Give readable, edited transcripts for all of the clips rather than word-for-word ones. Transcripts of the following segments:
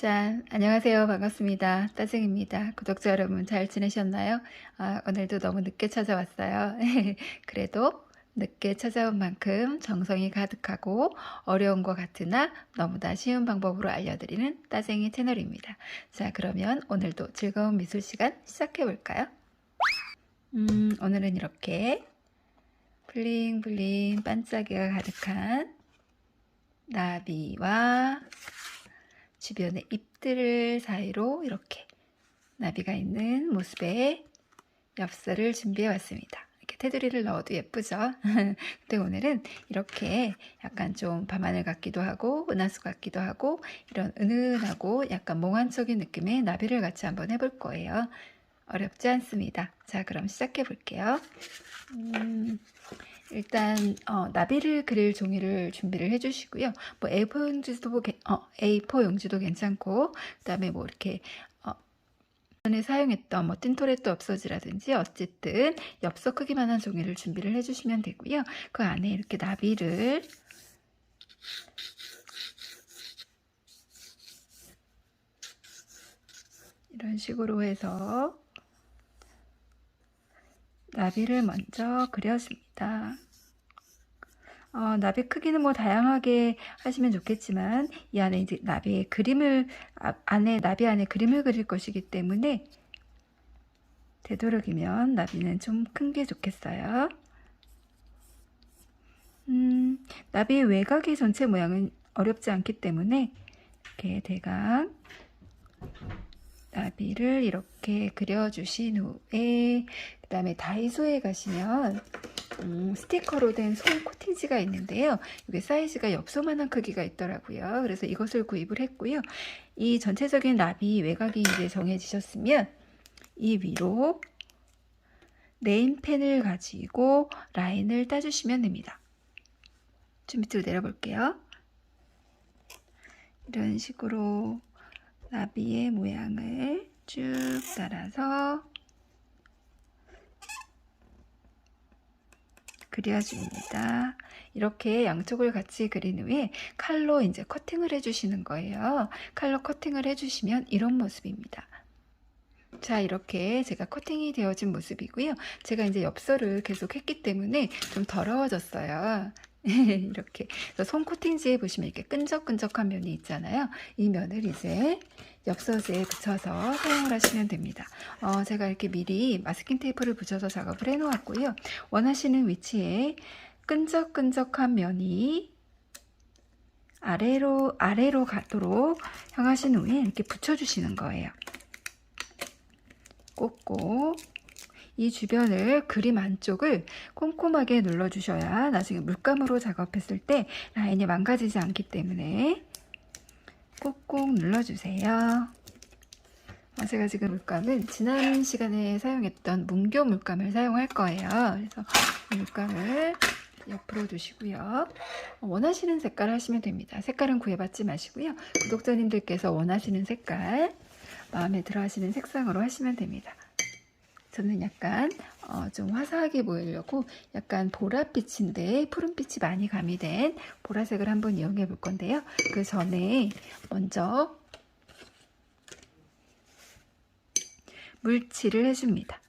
짠, 안녕하세요. 반갑습니다. 따쟁입니다. 구독자 여러분 잘 지내셨나요? 오늘도 너무 늦게 찾아왔어요. 그래도 늦게 찾아온 만큼 정성이 가득하고 어려운 것 같으나 너무나 쉬운 방법으로 알려드리는 따쟁이 채널입니다. 자, 그러면 오늘도 즐거운 미술 시간 시작해 볼까요? 오늘은 이렇게 블링블링 반짝이가 가득한 나비와 주변의 잎들 사이로 이렇게 나비가 있는 모습의 엽서를 준비해 왔습니다. 이렇게 테두리를 넣어도 예쁘죠? 근데 오늘은 이렇게 약간 좀 밤하늘 같기도 하고 은하수 같기도 하고 이런 은은하고 약간 몽환적인 느낌의 나비를 같이 한번 해볼 거예요. 어렵지 않습니다. 자, 그럼 시작해 볼게요. 일단 나비를 그릴 종이를 준비를 해주시고요. 뭐 A4 용지도 괜찮고, 그다음에 뭐 이렇게 전에 사용했던 뭐 틴토레트 없어지라든지 어쨌든 엽서 크기만한 종이를 준비를 해주시면 되고요. 그 안에 이렇게 나비를 이런 식으로 해서 나비를 먼저 그려줍니다. 나비 크기는 뭐 다양하게 하시면 좋겠지만 이 안에 이제 나비의 그림을 나비 안에 그림을 그릴 것이기 때문에 되도록이면 나비는 좀 큰 게 좋겠어요. 나비의 외곽의 전체 모양은 어렵지 않기 때문에 이렇게 대강 나비를 이렇게 그려주신 후에 그 다음에 다이소에 가시면 스티커로 된 손 코팅지가 있는데요. 이게 사이즈가 엽서만한 크기가 있더라고요. 그래서 이것을 구입을 했고요. 이 전체적인 나비 외곽이 이제 정해지셨으면 이 위로 네임펜을 가지고 라인을 따주시면 됩니다. 좀 밑으로 내려볼게요. 이런 식으로 나비의 모양을 쭉 따라서 그려줍니다. 이렇게 양쪽을 같이 그린 후에 칼로 이제 커팅을 해주시는 거예요. 칼로 커팅을 해주시면 이런 모습입니다. 자, 이렇게 제가 커팅이 되어진 모습이고요. 제가 이제 엽서를 계속 했기 때문에 좀 더러워졌어요. 이렇게 손 코팅지에 보시면 이렇게 끈적끈적한 면이 있잖아요. 이 면을 이제 엽서지에 붙여서 사용을 하시면 됩니다. 제가 이렇게 미리 마스킹 테이프를 붙여서 작업을 해 놓았고요. 원하시는 위치에 끈적끈적한 면이 아래로 가도록 향하신 후에 이렇게 붙여주시는 거예요. 꽂고 이 주변을 그림 안쪽을 꼼꼼하게 눌러주셔야 나중에 물감으로 작업했을 때 라인이 망가지지 않기 때문에 꾹꾹 눌러주세요. 제가 지금 물감은 지난 시간에 사용했던 문교 물감을 사용할 거예요. 그래서 이 물감을 옆으로 두시고요. 원하시는 색깔 하시면 됩니다. 색깔은 구애받지 마시고요. 구독자님들께서 원하시는 색깔, 마음에 들어 하시는 색상으로 하시면 됩니다. 저는 약간 좀 화사하게 보이려고 약간 보랏빛인데 푸른빛이 많이 가미된 보라색을 한번 이용해 볼 건데요. 그 전에 먼저 물칠을 해줍니다.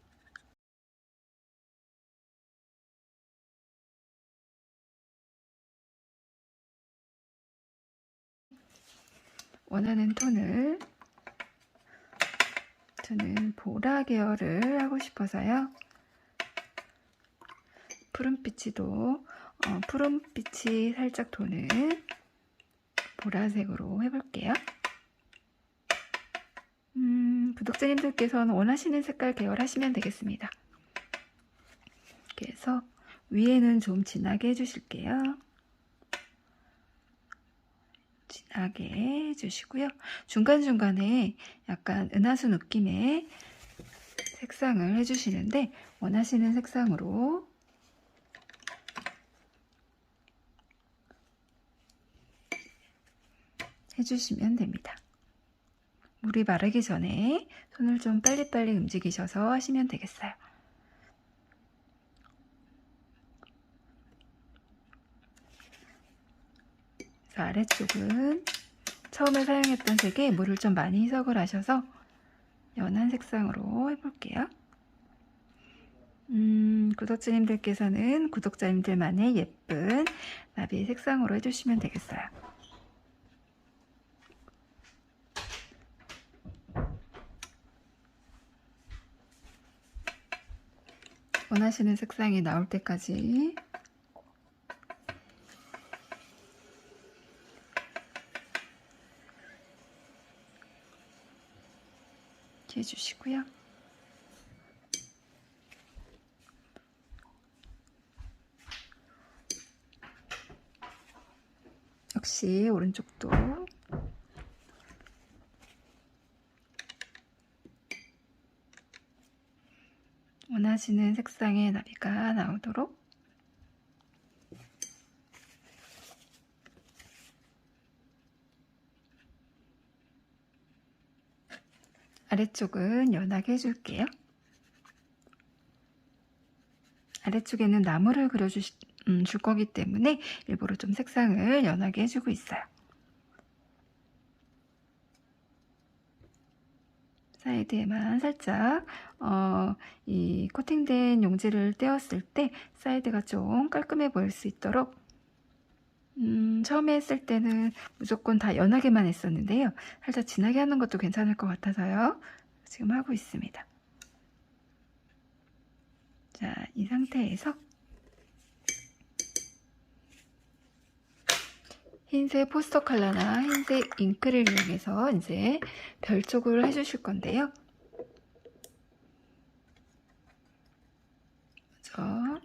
원하는 톤을 저는 보라 계열을 하고 싶어서요. 푸른빛이 살짝 도는 보라색으로 해볼게요. 구독자님들께서는 원하시는 색깔 계열 하시면 되겠습니다. 그래서 위에는 좀 진하게 해주실게요. 진하게 해주시고요. 중간중간에 약간 은하수 느낌의 색상을 해주시는데 원하시는 색상으로 해주시면 됩니다. 물이 마르기 전에 손을 좀 빨리빨리 움직이셔서 하시면 되겠어요. 그래서 아래쪽은 처음에 사용했던 색에 물을 좀 많이 희석을 하셔서 연한 색상으로 해볼게요. 구독자님들께서는 구독자님들만의 예쁜 나비 색상으로 해주시면 되겠어요. 원하시는 색상이 나올 때까지 이렇게 해주시고요. 역시 오른쪽도 원하시는 색상의 나비가 나오도록 아래쪽은 연하게 해줄게요. 아래쪽에는 나무를 그려줄 거기 때문에 일부러 좀 색상을 연하게 해주고 있어요. 사이드에만 살짝 이 코팅된 용지를 떼었을 때 사이드가 좀 깔끔해 보일 수 있도록 처음에 했을 때는 무조건 다 연하게만 했었는데요. 살짝 진하게 하는 것도 괜찮을 것 같아서요. 지금 하고 있습니다. 자, 이 상태에서 흰색 포스터 컬러나 흰색 잉크를 이용해서 이제 별 쪽을 해주실 건데요. 먼저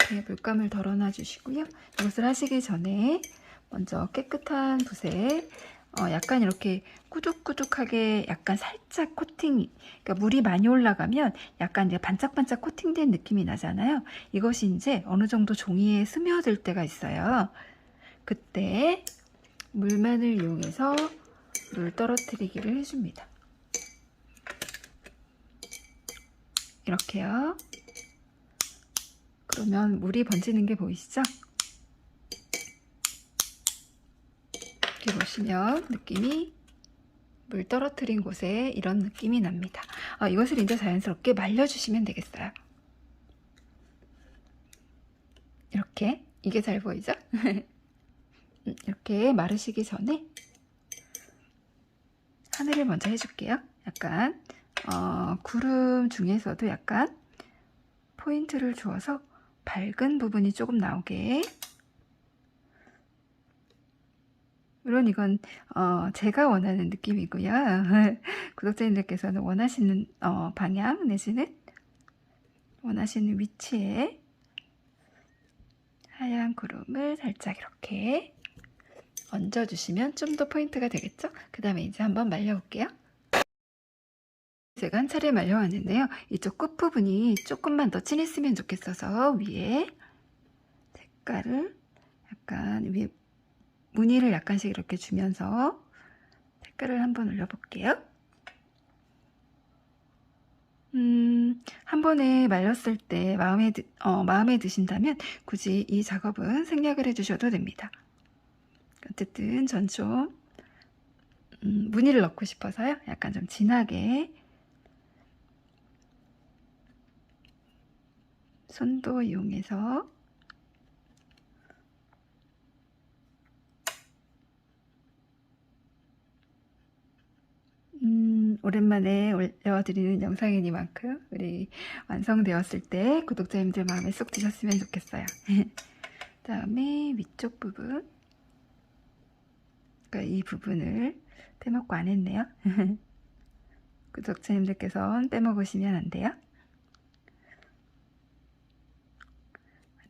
이렇게 물감을 덜어놔 주시고요. 이것을 하시기 전에 먼저 깨끗한 붓에 약간 이렇게 꾸둑꾸둑하게 약간 살짝 코팅, 그러니까 물이 많이 올라가면 약간 이제 반짝반짝 코팅된 느낌이 나잖아요. 이것이 이제 어느 정도 종이에 스며들 때가 있어요. 그때 물만을 이용해서 물 떨어뜨리기를 해줍니다. 이렇게요. 그러면 물이 번지는 게 보이시죠? 이렇게 보시면 느낌이 물 떨어뜨린 곳에 이런 느낌이 납니다. 이것을 이제 자연스럽게 말려주시면 되겠어요. 이렇게, 이게 잘 보이죠? 이렇게 마르시기 전에 하늘을 먼저 해줄게요. 약간 구름 중에서도 약간 포인트를 주어서 밝은 부분이 조금 나오게. 물론 이건 제가 원하는 느낌이고요. 구독자님들께서는 원하시는 방향 내지는 원하시는 위치에 하얀 구름을 살짝 이렇게 얹어주시면 좀 더 포인트가 되겠죠? 그 다음에 이제 한번 말려볼게요. 제가 한 차례 말려왔는데요. 이쪽 끝부분이 조금만 더 진했으면 좋겠어서 위에 색깔을 약간 위에 무늬를 약간씩 이렇게 주면서 색깔을 한번 올려볼게요. 한 번에 말렸을 때 마음에 드신다면 굳이 이 작업은 생략을 해주셔도 됩니다. 어쨌든 전 좀 무늬를 넣고 싶어서요. 약간 좀 진하게 손도 이용해서 오랜만에 올려드리는 영상이니만큼 우리 완성되었을 때 구독자님들 마음에 쏙 드셨으면 좋겠어요. 다음에 위쪽 부분, 그러니까 이 부분을 빼먹고 안 했네요. 구독자님들께서는 빼먹으시면 안 돼요.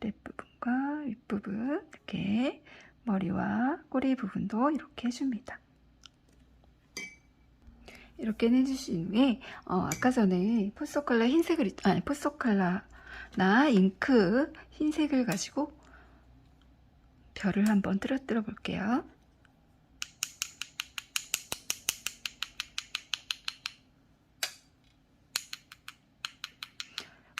아랫부분과 윗부분 이렇게 머리와 꼬리 부분도 이렇게 해줍니다. 이렇게 해주신 후에 아까 전에 포스터 컬러 흰색을 포스터 컬러나 잉크 흰색을 가지고 별을 한번 떨어뜨려 볼게요.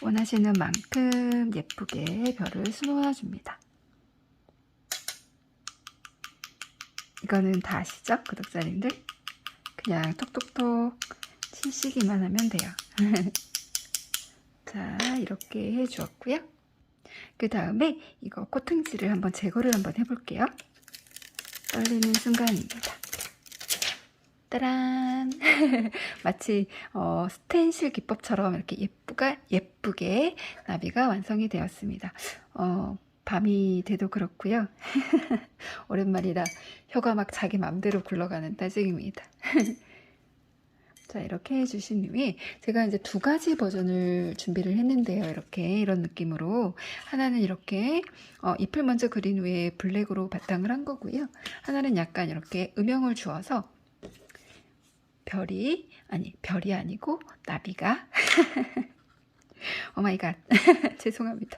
원하시는 만큼 예쁘게 별을 수놓아 줍니다. 이거는 다 아시죠? 구독자님들? 그냥 톡톡톡 치시기만 하면 돼요. 자, 이렇게 해주었고요. 그 다음에 이거 코팅지를 한번 제거를 한번 해볼게요. 떨리는 순간입니다. 따란! 마치 스텐실 기법처럼 이렇게 예쁘게 나비가 완성이 되었습니다. 밤이 돼도 그렇고요. 오랜만이라 혀가 막 자기 맘대로 굴러가는 따증입니다. 자, 이렇게 해주신 후에 제가 이제 두 가지 버전을 준비를 했는데요. 이렇게 이런 느낌으로 하나는 이렇게 잎을 먼저 그린 후에 블랙으로 바탕을 한 거고요. 하나는 약간 이렇게 음영을 주어서 별이 아니고 나비가 오마이갓 죄송합니다.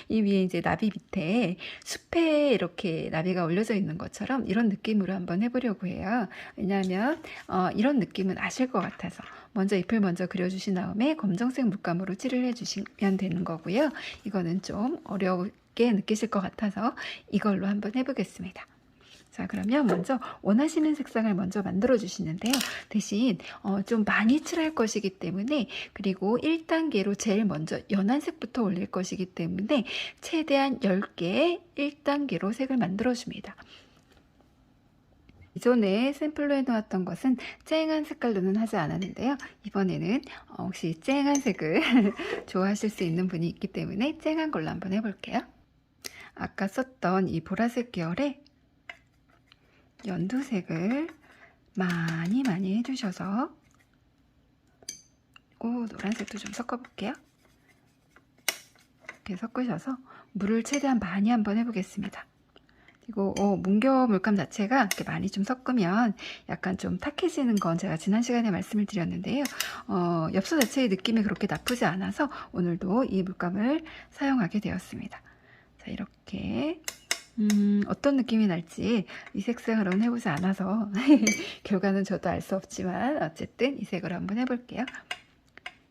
이 위에 이제 나비 밑에 숲에 이렇게 나비가 올려져 있는 것처럼 이런 느낌으로 한번 해보려고 해요. 왜냐하면 이런 느낌은 아실 것 같아서 먼저 잎을 먼저 그려주신 다음에 검정색 물감으로 칠을 해주시면 되는 거고요. 이거는 좀 어렵게 느끼실 것 같아서 이걸로 한번 해보겠습니다. 자, 그러면 먼저 원하시는 색상을 먼저 만들어 주시는데요. 대신 좀 많이 칠할 것이기 때문에, 그리고 1단계로 제일 먼저 연한 색부터 올릴 것이기 때문에 최대한 10개 1단계로 색을 만들어 줍니다. 이전에 샘플로 해놓았던 것은 쨍한 색깔로는 하지 않았는데요. 이번에는 혹시 쨍한 색을 좋아하실 수 있는 분이 있기 때문에 쨍한 걸로 한번 해볼게요. 아까 썼던 이 보라색 계열의 연두색을 많이 해주셔서, 그리고 노란색도 좀 섞어볼게요. 이렇게 섞으셔서 물을 최대한 많이 한번 해보겠습니다. 그리고 문겨 물감 자체가 이렇게 많이 좀 섞으면 약간 좀 탁해지는 건 제가 지난 시간에 말씀을 드렸는데요. 엽서 자체의 느낌이 그렇게 나쁘지 않아서 오늘도 이 물감을 사용하게 되었습니다. 자, 이렇게 어떤 느낌이 날지 이 색상으로는 해보지 않아서 결과는 저도 알 수 없지만 어쨌든 이 색으로 한번 해볼게요.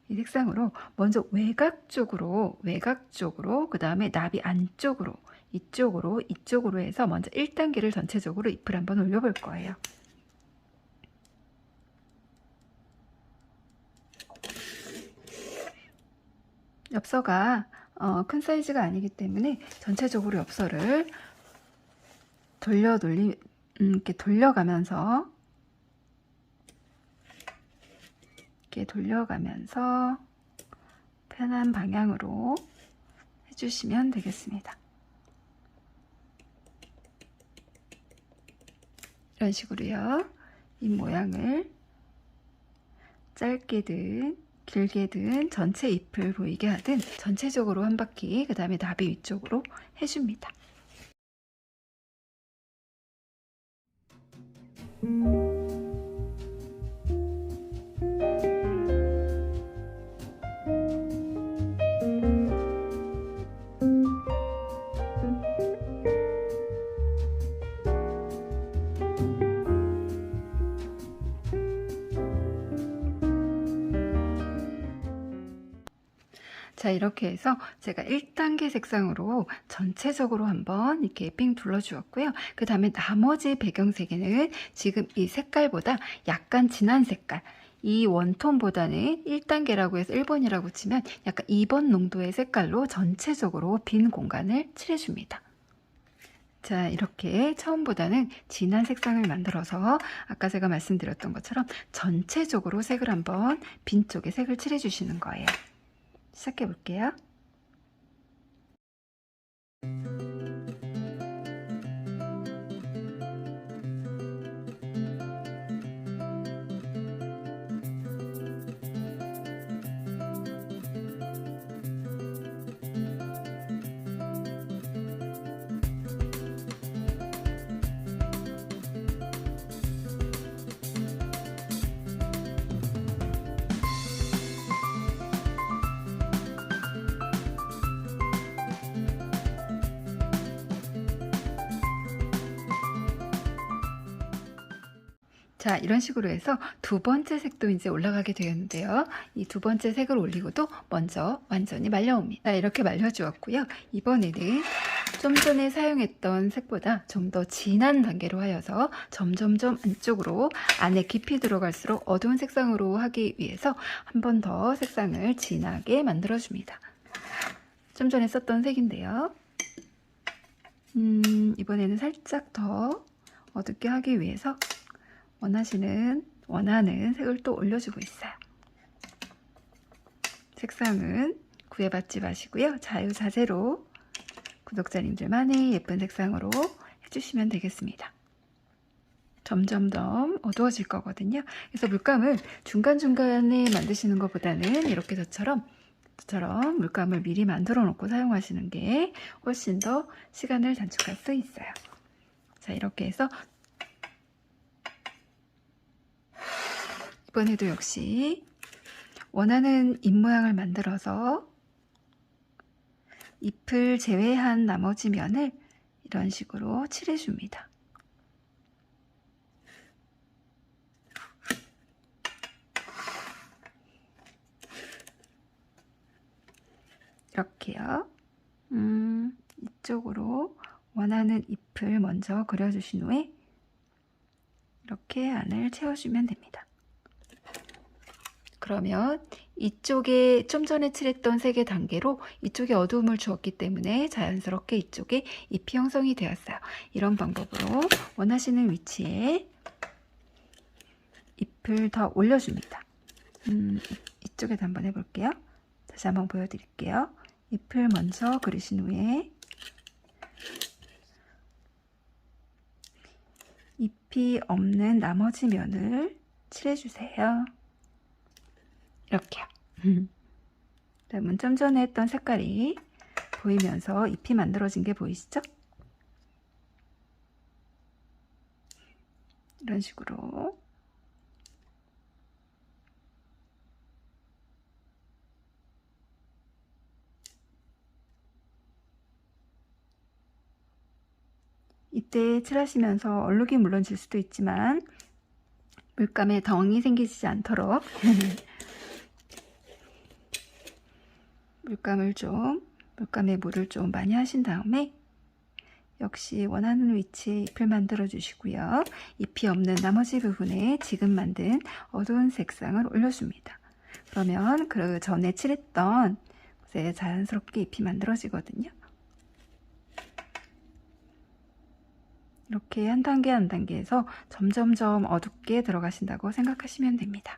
이 색상으로 먼저 외곽 쪽으로 그 다음에 나비 안쪽으로 이쪽으로 해서 먼저 1단계를 전체적으로 잎을 한번 올려볼 거예요. 엽서가 큰 사이즈가 아니기 때문에 전체적으로 엽서를 이렇게 돌려가면서 편한 방향으로 해주시면 되겠습니다. 이런 식으로요. 이 모양을 짧게든 길게든 전체 잎을 보이게 하든 전체적으로 한 바퀴, 그 다음에 나비 위쪽으로 해줍니다. 자, 이렇게 해서 제가 1단계 색상으로 전체적으로 한번 이렇게 삥 둘러주었고요. 그 다음에 나머지 배경색에는 지금 이 색깔보다 약간 진한 색깔, 이 원톤보다는 1단계라고 해서 1번이라고 치면 약간 2번 농도의 색깔로 전체적으로 빈 공간을 칠해줍니다. 자, 이렇게 처음보다는 진한 색상을 만들어서 아까 제가 말씀드렸던 것처럼 전체적으로 색을 한번 빈 쪽에 색을 칠해주시는 거예요. 시작해 볼게요. 자, 이런 식으로 해서 두 번째 색도 이제 올라가게 되었는데요. 이 두 번째 색을 올리고도 먼저 완전히 말려옵니다. 자, 이렇게 말려주었고요. 이번에는 좀 전에 사용했던 색보다 좀 더 진한 단계로 하여서 점점점 안쪽으로 안에 깊이 들어갈수록 어두운 색상으로 하기 위해서 한 번 더 색상을 진하게 만들어줍니다. 좀 전에 썼던 색인데요. 이번에는 살짝 더 어둡게 하기 위해서 원하는 색을 또 올려주고 있어요. 색상은 구애받지 마시고요. 자유자재로 구독자님들만의 예쁜 색상으로 해주시면 되겠습니다. 점점 더 어두워질 거거든요. 그래서 물감을 중간중간에 만드시는 것보다는 이렇게 저처럼 물감을 미리 만들어 놓고 사용하시는 게 훨씬 더 시간을 단축할 수 있어요. 자, 이렇게 해서 이번에도 역시 원하는 잎 모양을 만들어서 잎을 제외한 나머지 면을 이런 식으로 칠해줍니다. 이렇게요. 이쪽으로 원하는 잎을 먼저 그려주신 후에 이렇게 안을 채워주면 됩니다. 그러면 이쪽에 좀 전에 칠했던 색의 단계로 이쪽에 어두움을 주었기 때문에 자연스럽게 이쪽에 잎이 형성이 되었어요. 이런 방법으로 원하시는 위치에 잎을 더 올려줍니다. 이쪽에도 한번 해볼게요. 다시 한번 보여드릴게요. 잎을 먼저 그리신 후에 잎이 없는 나머지 면을 칠해주세요. 이렇게요. 그러면 좀 전에 했던 색깔이 보이면서 잎이 만들어진 게 보이시죠? 이런 식으로 이때 칠하시면서 얼룩이 물론 질 수도 있지만 물감에 덩이 생기지 않도록 물감에 물을 좀 많이 하신 다음에 역시 원하는 위치에 잎을 만들어 주시고요. 잎이 없는 나머지 부분에 지금 만든 어두운 색상을 올려줍니다. 그러면 그 전에 칠했던 곳에 자연스럽게 잎이 만들어지거든요. 이렇게 한 단계 한 단계에서 점점점 어둡게 들어가신다고 생각하시면 됩니다.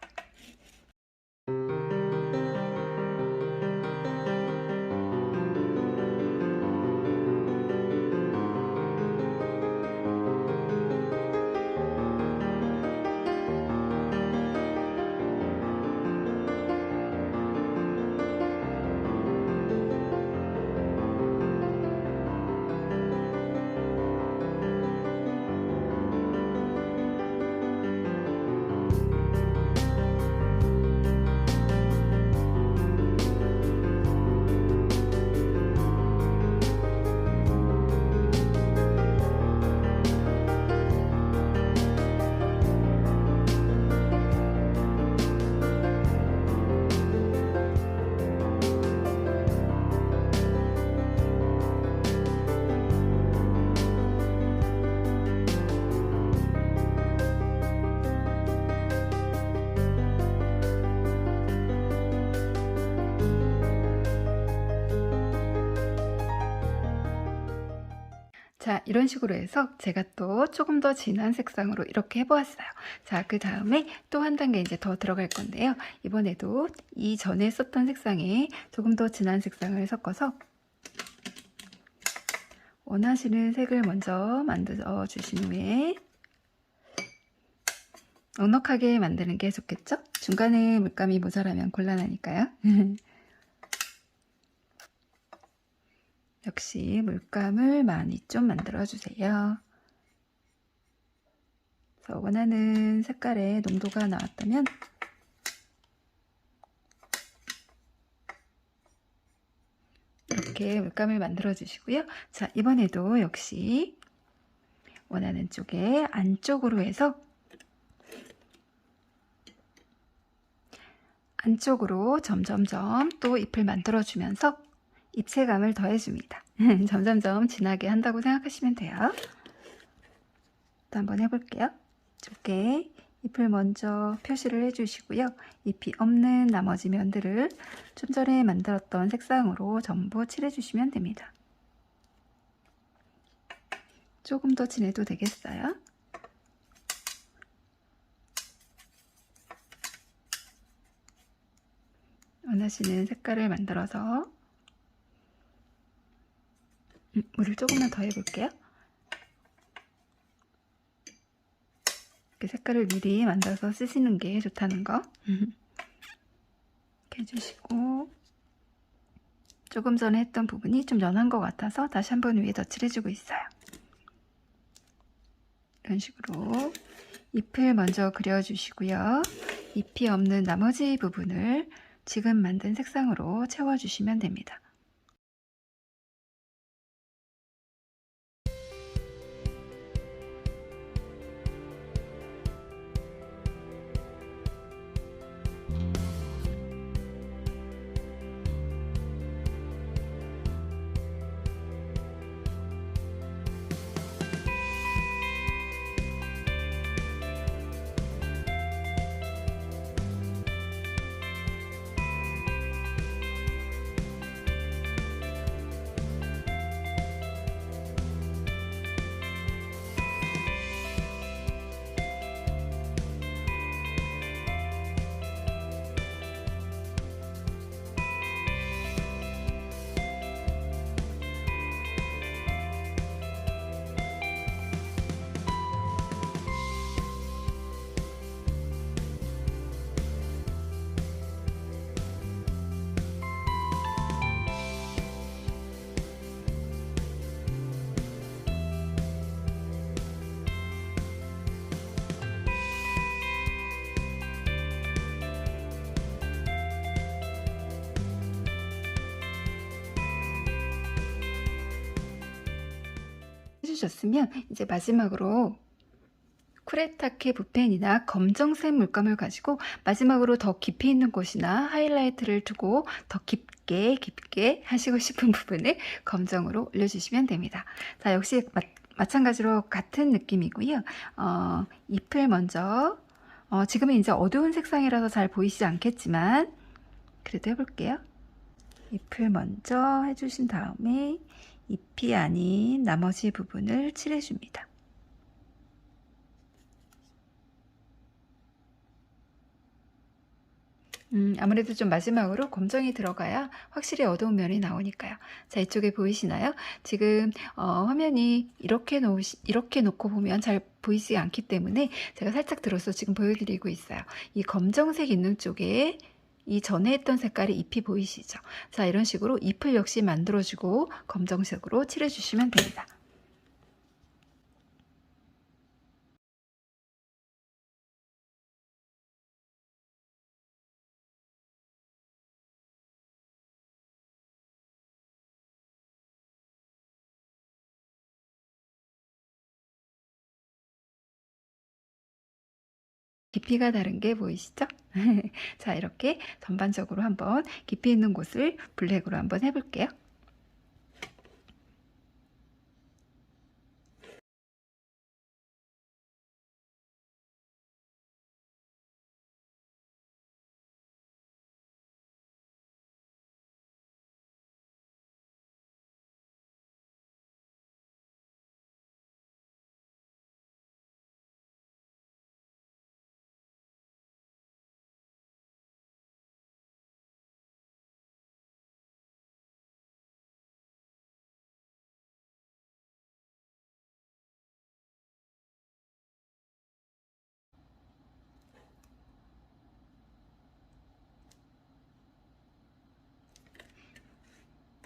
자, 이런 식으로 해서 제가 또 조금 더 진한 색상으로 이렇게 해보았어요. 자, 그 다음에 또 한 단계 이제 더 들어갈 건데요. 이번에도 이전에 썼던 색상에 조금 더 진한 색상을 섞어서 원하시는 색을 먼저 만들어 주신 후에 넉넉하게 만드는 게 좋겠죠? 중간에 물감이 모자라면 곤란하니까요. 역시 물감을 많이 좀 만들어 주세요. 그래서 원하는 색깔의 농도가 나왔다면 이렇게 물감을 만들어 주시고요. 자, 이번에도 역시 원하는 쪽에 안쪽으로 해서 안쪽으로 점점점 또 잎을 만들어주면서 입체감을 더해줍니다. 점점점 진하게 한다고 생각하시면 돼요. 또 한번 해볼게요. 이쪽에 잎을 먼저 표시를 해주시고요. 잎이 없는 나머지 면들을 좀 전에 만들었던 색상으로 전부 칠해주시면 됩니다. 조금 더 진해도 되겠어요. 원하시는 색깔을 만들어서 물을 조금만 더 해볼게요. 이렇게 색깔을 미리 만들어서 쓰시는 게 좋다는 거 이렇게 해주시고, 조금 전에 했던 부분이 좀 연한 것 같아서 다시 한번 위에 덧칠 해주고 있어요. 이런 식으로 잎을 먼저 그려주시고요. 잎이 없는 나머지 부분을 지금 만든 색상으로 채워주시면 됩니다. 해주셨으면 이제 마지막으로 쿠레타케 붓펜이나 검정색 물감을 가지고 마지막으로 더 깊이 있는 곳이나 하이라이트를 두고 더 깊게 하시고 싶은 부분을 검정으로 올려주시면 됩니다. 자, 역시 마찬가지로 같은 느낌이고요. 잎을 먼저 지금은 이제 어두운 색상이라서 잘 보이시지 않겠지만 그래도 해볼게요. 잎을 먼저 해주신 다음에 잎이 아닌 나머지 부분을 칠해줍니다. 아무래도 좀 마지막으로 검정이 들어가야 확실히 어두운 면이 나오니까요. 자, 이쪽에 보이시나요? 지금 화면이 이렇게 놓고 보면 잘 보이지 않기 때문에 제가 살짝 들어서 지금 보여드리고 있어요. 이 검정색 있는 쪽에 이 전에 했던 색깔의 잎이 보이시죠? 자, 이런 식으로 잎을 역시 만들어주고 검정색으로 칠해주시면 됩니다. 깊이가 다른 게 보이시죠? 자, 이렇게 전반적으로 한번 깊이 있는 곳을 블랙으로 한번 해볼게요.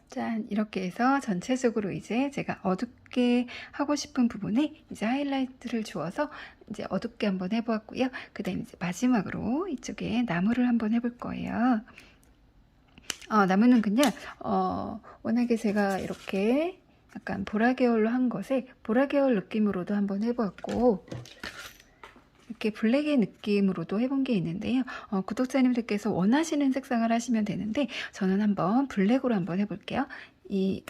짠, 이렇게 해서 전체적으로 이제 제가 어둡게 하고 싶은 부분에 이제 하이라이트를 주어서 이제 어둡게 한번 해보았고요. 그 다음에 이제 마지막으로 이쪽에 나무를 한번 해볼 거예요. 나무는 그냥 워낙에 제가 이렇게 약간 보라 계열로 한 것에 보라 계열 느낌으로도 한번 해보았고, 이렇게 블랙의 느낌으로도 해본 게 있는데요. 구독자님들께서 원하시는 색상을 하시면 되는데 저는 한번 블랙으로 한번 해볼게요. 이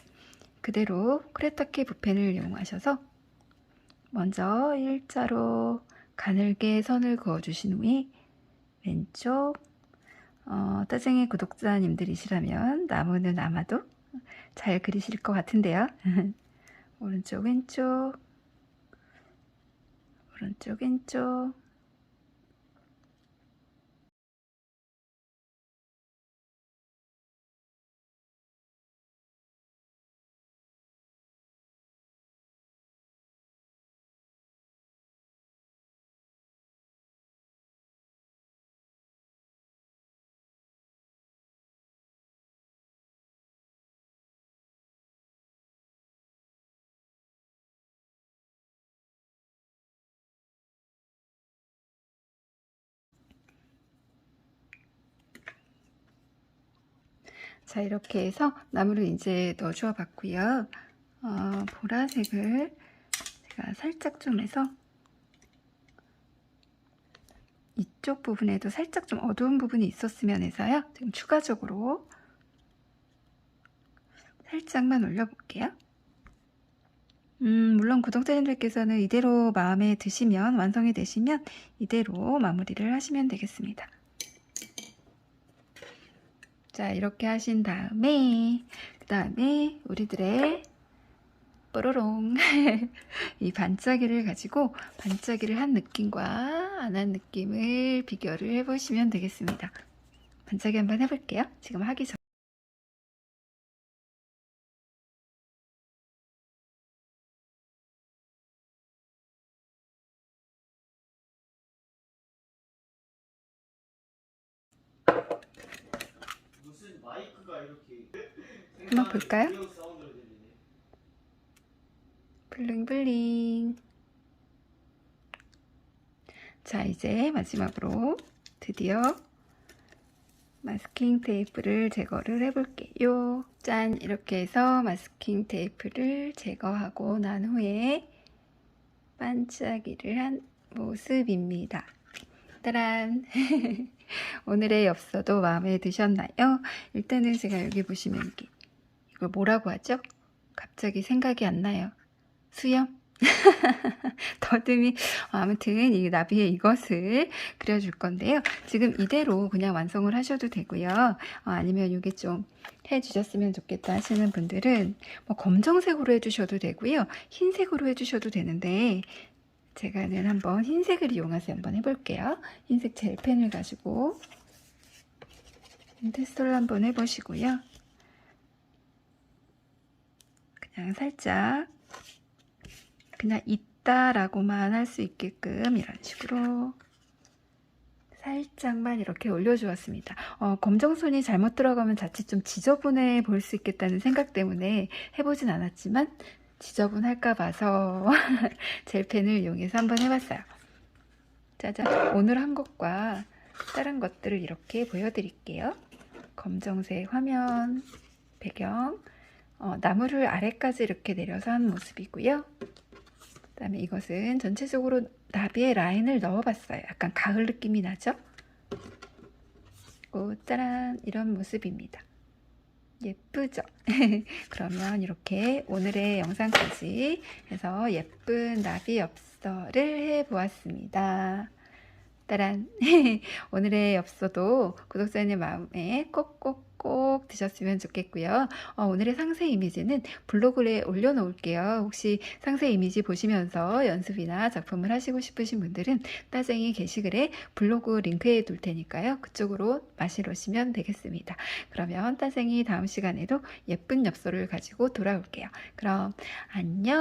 그대로 크레타키 붓펜을 이용하셔서 먼저 일자로 가늘게 선을 그어주신 후에 왼쪽 따쟁이 구독자님들이시라면 나무는 아마도 잘 그리실 것 같은데요. 오른쪽 왼쪽 오른쪽 왼쪽 자, 이렇게 해서 나무를 이제 넣어 주어 봤고요. 보라색을 제가 살짝 좀 해서 이쪽 부분에도 살짝 좀 어두운 부분이 있었으면 해서요. 지금 추가적으로 살짝만 올려볼게요. 물론 구독자님들께서는 이대로 마음에 드시면, 완성이 되시면 이대로 마무리를 하시면 되겠습니다. 자, 이렇게 하신 다음에 그 다음에 우리들의 뽀로롱 이 반짝이를 가지고 반짝이를 한 느낌과 안 한 느낌을 비교를 해보시면 되겠습니다. 반짝이 한번 해볼게요. 지금 하기 전 무슨 마이크가 이렇게 한번 볼까요? 비디오 사운드로 들리네. 블링블링. 자, 이제 마지막으로 드디어 마스킹 테이프를 제거를 해볼게요. 짠! 이렇게 해서 마스킹 테이프를 제거하고 난 후에 반짝이를 한 모습입니다. 따란! 오늘의 엽서도 마음에 드셨나요? 일단은 제가 여기 보시면 이걸 뭐라고 하죠? 갑자기 생각이 안 나요. 수염? 더듬이. 아무튼 이 나비의 이것을 그려줄 건데요. 지금 이대로 그냥 완성을 하셔도 되고요. 아니면 이게 좀 해주셨으면 좋겠다 하시는 분들은 뭐 검정색으로 해주셔도 되고요. 흰색으로 해주셔도 되는데 제가는 한번 흰색을 이용해서 한번 해볼게요. 흰색 젤펜을 가지고 테스트를 한번 해보시고요. 그냥 살짝 그냥 있다라고만 할 수 있게끔 이런 식으로 살짝만 이렇게 올려주었습니다. 검정손이 잘못 들어가면 자칫 좀 지저분해 보일 수 있겠다는 생각 때문에 해보진 않았지만 지저분할까 봐서 젤펜을 이용해서 한번 해봤어요. 짜잔! 오늘 한 것과 다른 것들을 이렇게 보여드릴게요. 검정색 화면 배경, 나무를 아래까지 이렇게 내려서 한 모습이고요. 그 다음에 이것은 전체적으로 나비의 라인을 넣어봤어요. 약간 가을 느낌이 나죠? 그리고 짜란! 이런 모습입니다. 예쁘죠? 그러면 이렇게 오늘의 영상까지 해서 예쁜 나비 엽서를 해보았습니다. 따란! 오늘의 엽서도 구독자님 마음에 꼭꼭 드셨으면 좋겠고요. 오늘의 상세 이미지는 블로그에 올려놓을게요. 혹시 상세 이미지 보시면서 연습이나 작품을 하시고 싶으신 분들은 따쟁이 게시글에 블로그 링크해 둘 테니까요. 그쪽으로 마시러 오시면 되겠습니다. 그러면 따쟁이 다음 시간에도 예쁜 엽서를 가지고 돌아올게요. 그럼 안녕.